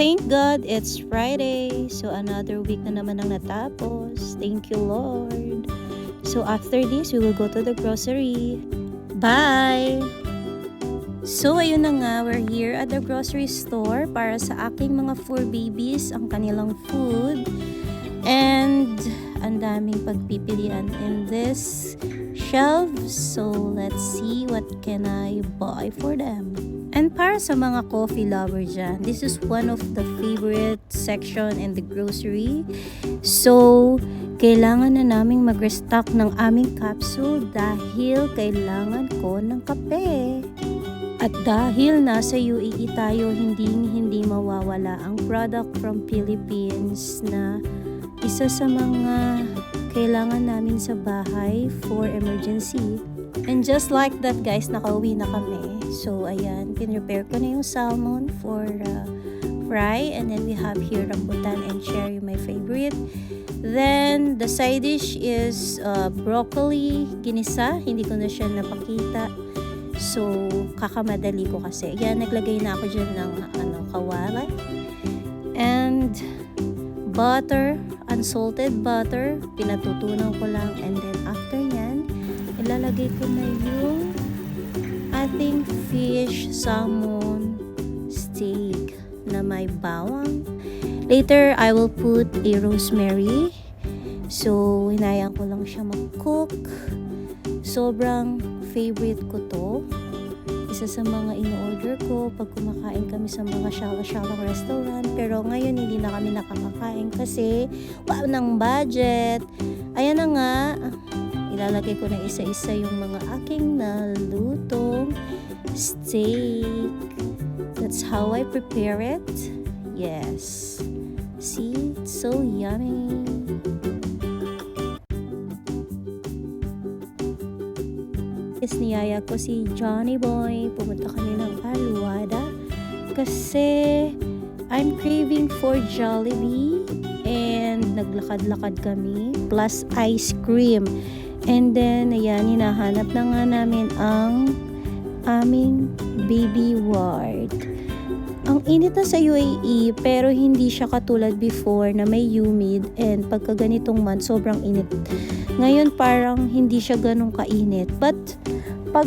thank God it's Friday. So another week na naman ang natapos. Thank you, Lord. So after this, we will go to the grocery. Bye! So ayun na nga, we're here at the grocery store para sa aking mga fur babies, ang kanilang food. And ang daming pagpipilian in this shelf. So let's see what can I buy for them. And para sa mga coffee lover dyan, this is one of the favorite section in the grocery. So, kailangan na naming mag-restock ng aming capsule dahil kailangan ko ng kape. At dahil nasa UAE tayo, hindi mawawala ang product from Philippines na isa sa mga kailangan namin sa bahay for emergency. And just like that guys, nakauwi na kami. So ayan, pinrepare ko na yung salmon for fry. And then we have here rambutan and cherry, my favorite. Then the side dish is broccoli, ginisa. Hindi ko na siya napakita. So kakamadali ko kasi. Ayan, naglagay na ako dyan ng kawali. And butter, unsalted butter. Pinatutunan ko lang. And then after nyan, ilalagay ko na yung ating fish salmon steak na may bawang. Later, I will put a rosemary. So, hinayaan ko lang siya mag-cook. Sobrang favorite ko to. Isa sa mga in-order ko pag kumakain kami sa mga shala-shalang restaurant. Pero ngayon, hindi na kami nakakakain kasi wala ng budget. Ayan na nga. Ilalagay ko na isa-isa yung mga aking nalutong steak. That's how I prepare it. Yes. See? It's so yummy. Yes, niyaya ko si Johnny Boy. Pumunta kami ng Alwada kasi I'm craving for Jollibee and naglakad-lakad kami plus ice cream. And then, ayan, hinahanap na nga namin ang aming baby ward. Ang init na sa UAE, pero hindi siya katulad before na may humid and pagka ganitong month, sobrang init. Ngayon, parang hindi siya ganun kainit. But, pag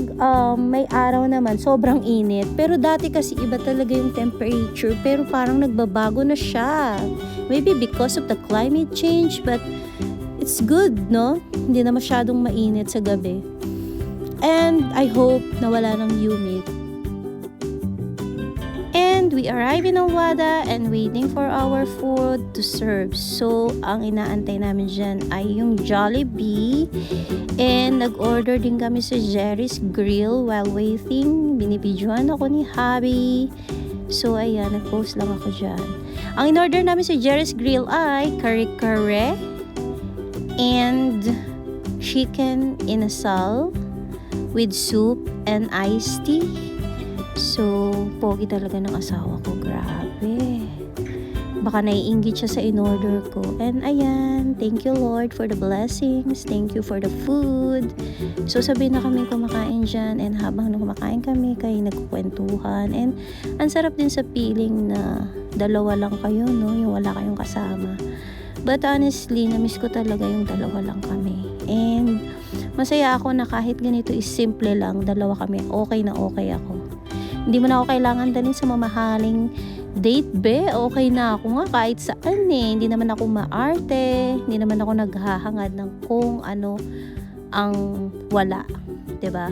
may araw naman, sobrang init. Pero dati kasi iba talaga yung temperature, pero parang nagbabago na siya. Maybe because of the climate change, but it's good, no? Hindi na masyadong mainit sa gabi. And I hope na wala ng humid. And we arrive in Alwada and waiting for our food to serve. So, ang inaantay namin dyan ay yung Jollibee. And nag-order din kami sa Jerry's Grill while waiting. Binibidyoan ako ni Habi. So, ayan, nag-post lang ako dyan. Ang in-order namin sa Jerry's Grill ay kare-kare and chicken inasal with soup and iced tea. So, pogi talaga ng asawa ko. Grabe. Baka naiinggit siya sa in-order ko. And ayan, thank you Lord for the blessings. Thank you for the food. So, sabi na kami kumakain dyan. And habang kumakain kami, kayo nagkukwentuhan. And ang sarap din sa feeling na dalawa lang kayo, no? Yung wala kayong kasama. But honestly, na-miss ko talaga yung dalawa lang kami. And masaya ako na kahit ganito is simple lang, dalawa kami, okay na okay ako. Hindi mo na ako kailangan dalhin sa mamahaling date, be. Okay na ako nga kahit saan eh. Hindi naman ako maarte, hindi naman ako naghahangad ng kung ano ang wala. 'Di ba?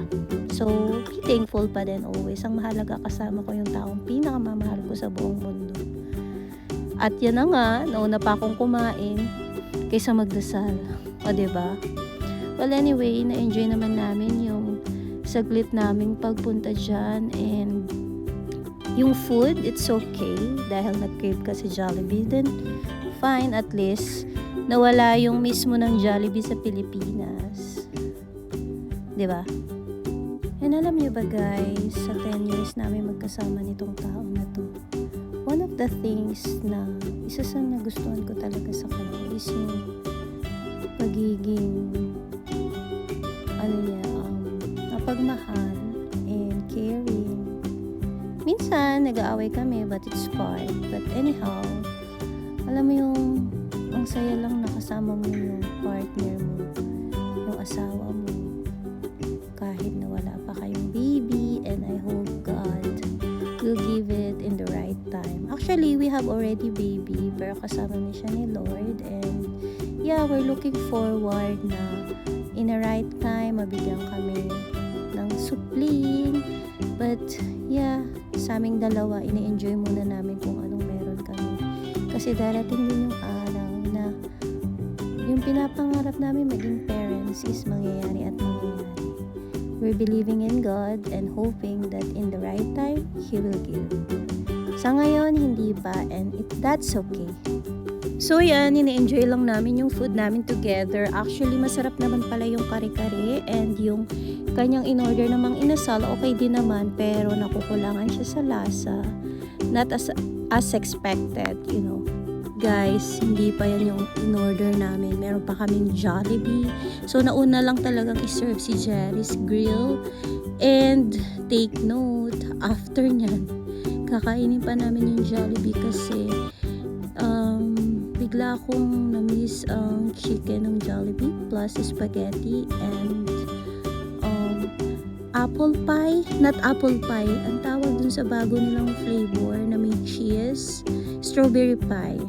So, be thankful pa din always. Ang mahalaga kasama ko yung taong pinakamamahal ko sa buong mundo. At yan na nga, nauna pa akong kumain kaysa magdasal. O, diba? Well, anyway, na-enjoy naman namin yung saglit naming pagpunta dyan. And yung food, it's okay. Dahil nag-crave ka sa Jollibee, then fine, at least nawala yung mismo ng Jollibee sa Pilipinas. Diba? And alam nyo ba guys, sa 10 years namin magkasama nitong tao na to, one of the things na isa sa nagustuhan ko talaga sa kanya is yung pagiging mapagmahal and caring. minsan nag-aaway kami but it's fine. But anyhow, alam mo yung ang saya lang nakasama mo yung partner mo, yung asawa mo, kahit na wala pa kayong baby, and I hope God will give it in the right time. Actually, we have already baby, pero kasama na siya ni Lord, and yeah, we're looking forward na in the right time, mabigyan kami ng supling. But yeah, sa aming dalawa, ini-enjoy muna namin kung anong meron kami. Kasi darating din yung araw na yung pinapangarap namin maging parents is mangyayari at mangyayari. We're believing in God and hoping that in the right time, He will give. Sa ngayon, hindi pa, and that's okay. So yan, ini-enjoy lang namin yung food namin together. Actually, masarap naman pala yung kare-kare, and yung kanyang in-order namang inasal, okay din naman, pero nakukulangan siya sa lasa. Not as expected, you know. Guys, hindi pa yan yung in-order namin. Meron pa kaming Jollibee. So, nauna lang talagang iserve si Jerry's Grill. And, take note, after nyan, kakainin pa namin yung Jollibee kasi bigla akong na-miss ang chicken ng Jollibee plus spaghetti and apple pie. Not apple pie. Ang tawag dun sa bago nilang flavor na may cheese. Strawberry pie.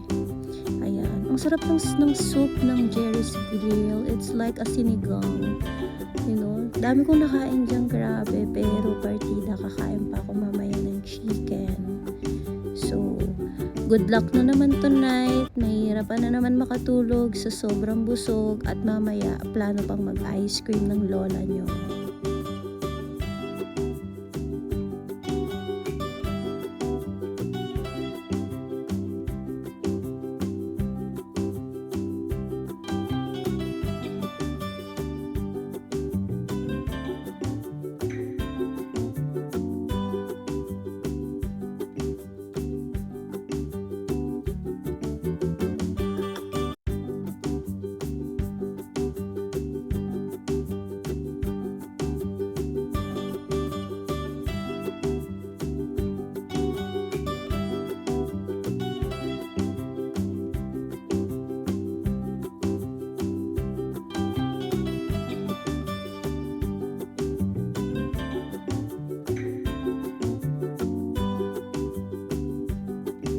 Ayan. Ang sarap ng soup ng Jerry's Grill. It's like a sinigang. You know, dami kong nakain dyan, grabe. Pero partida, kakain pa ako mamaya ng chicken. So, good luck na naman tonight. Nahihirapan na naman makatulog sa sobrang busog. At mamaya, plano pang mag-ice cream ng lola nyo.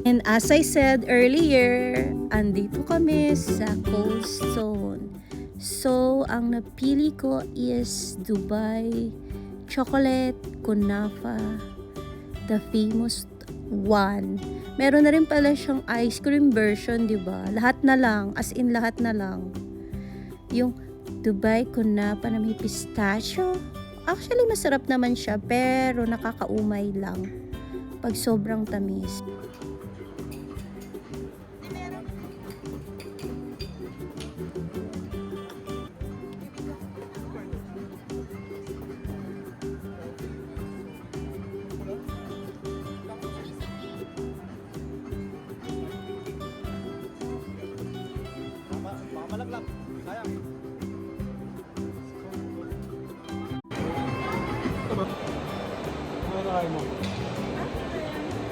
And as I said earlier, andito kami sa Cold Stone. So, ang napili ko is Dubai Chocolate Kunafa, the famous one. Meron na rin pala siyang ice cream version, di ba? Lahat na lang, as in lahat na lang. Yung Dubai Kunafa na may pistachio. Actually, masarap naman siya, pero nakakaumay lang pag sobrang tamis. Malaglag, sayang. Ano kayo mo?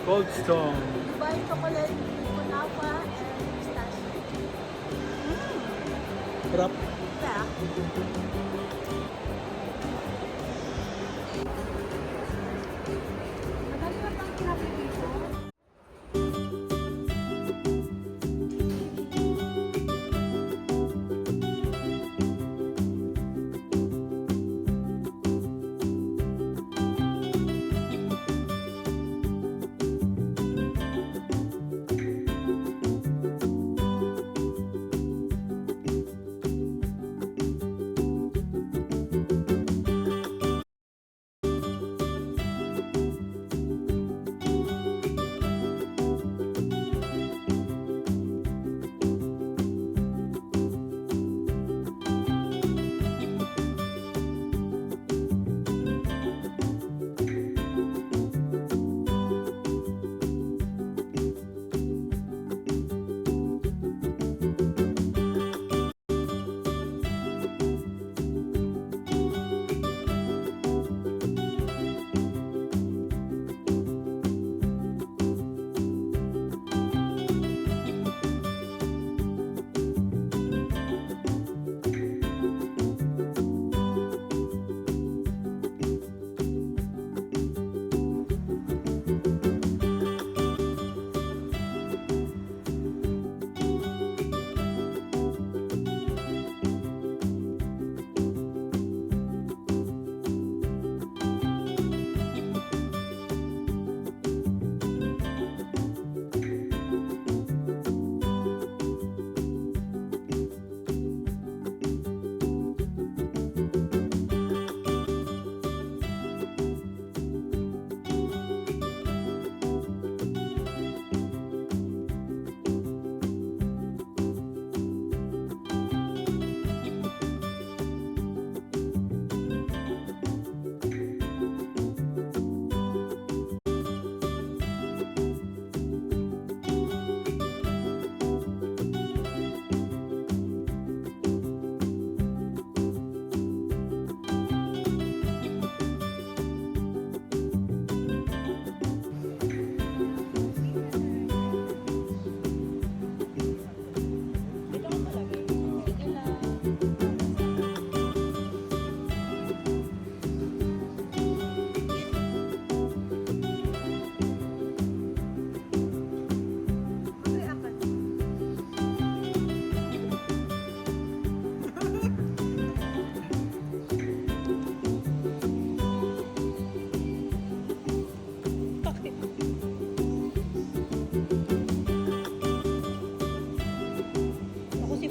Cold Stone. Dubai Chocolate Kunafa and pistachio. Sarap. Yeah. Madali ba pang kinapili ko?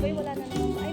Boy, wala na naman